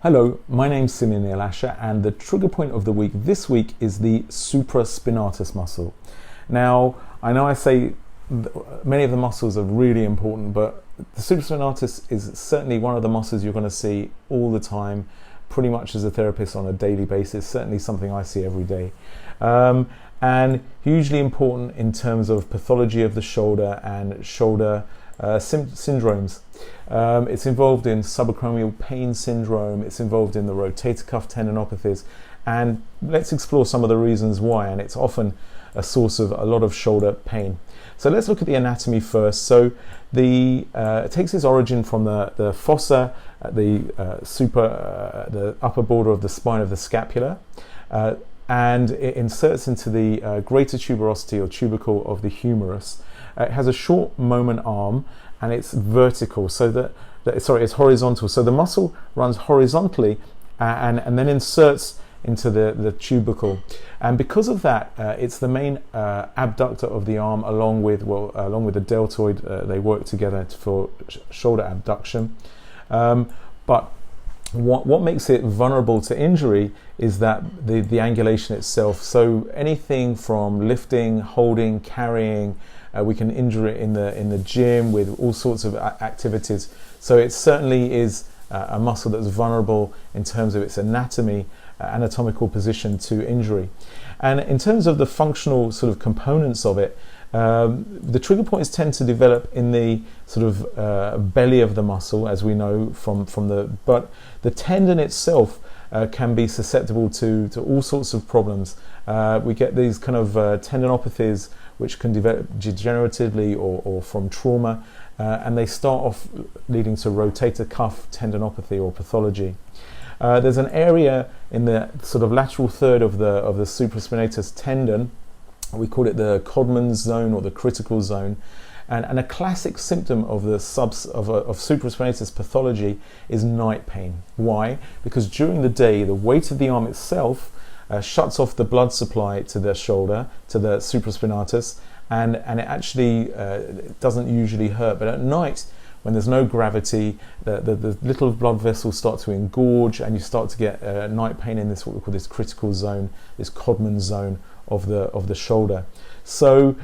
Hello, my name's Simeon Nilasha, and the trigger point of the week this week is the supraspinatus muscle. Now, I know I say many of the muscles are really important, but the supraspinatus is certainly one of the muscles you're going to see all the time, pretty much as a therapist on a daily basis, certainly something I see every day. And hugely important in terms of pathology of the shoulder and shoulder syndromes. It's involved in subacromial pain syndrome, it's involved in the rotator cuff tendinopathies, and let's explore some of the reasons why, and it's often a source of a lot of shoulder pain. So let's look at the anatomy first. So it takes its origin from the fossa, the upper border of the spine of the scapula, and it inserts into the greater tuberosity or tubercle of the humerus. It has a short moment arm and it's vertical, so it's horizontal. So the muscle runs horizontally and then inserts into the tubercle. And because of that, it's the main abductor of the arm along with the deltoid. They work together for shoulder abduction. But what makes it vulnerable to injury is that the angulation itself. So anything from lifting, holding, carrying, we can injure it in the gym with all sorts of activities. So it certainly is a muscle that's vulnerable in terms of its anatomical position to injury. And in terms of the functional sort of components of it, the trigger points tend to develop in the sort of belly of the muscle, as we know but the tendon itself can be susceptible to all sorts of problems. We get these kind of tendinopathies which can develop degeneratively or from trauma, and they start off leading to rotator cuff tendinopathy or pathology. There's an area in the sort of lateral third of the supraspinatus tendon. We call it the Codman's zone or the critical zone, and a classic symptom of the supraspinatus pathology is night pain. Why? Because during the day, the weight of the arm itself shuts off the blood supply to the shoulder, to the supraspinatus, and it actually doesn't usually hurt. But at night, when there's no gravity, the little blood vessels start to engorge, and you start to get night pain in this, what we call this critical zone, this Codman zone of the shoulder. So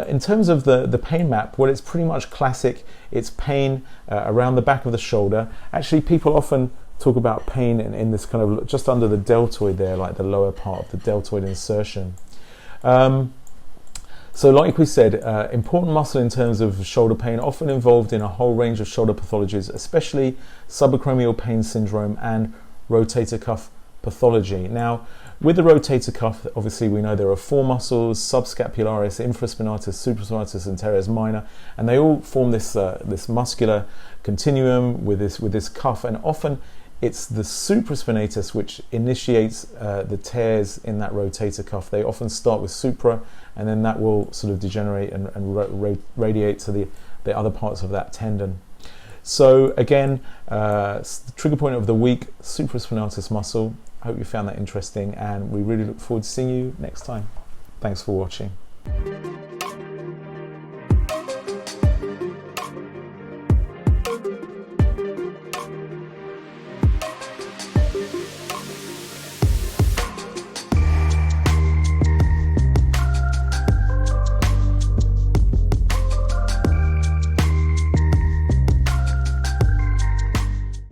in terms of the pain map, well, it's pretty much classic. It's pain around the back of the shoulder. Actually, people often talk about pain in this kind of just under the deltoid there, like the lower part of the deltoid insertion. So like we said, important muscle in terms of shoulder pain, often involved in a whole range of shoulder pathologies, especially subacromial pain syndrome and rotator cuff pathology. Now, with the rotator cuff, obviously we know there are four muscles: subscapularis, infraspinatus, supraspinatus, and teres minor, and they all form this muscular continuum with this cuff, and often it's the supraspinatus which initiates the tears in that rotator cuff. They often start with supra, and then that will sort of degenerate and radiate to the other parts of that tendon. So again, the trigger point of the week, supraspinatus muscle. I hope you found that interesting, and we really look forward to seeing you next time. Thanks for watching.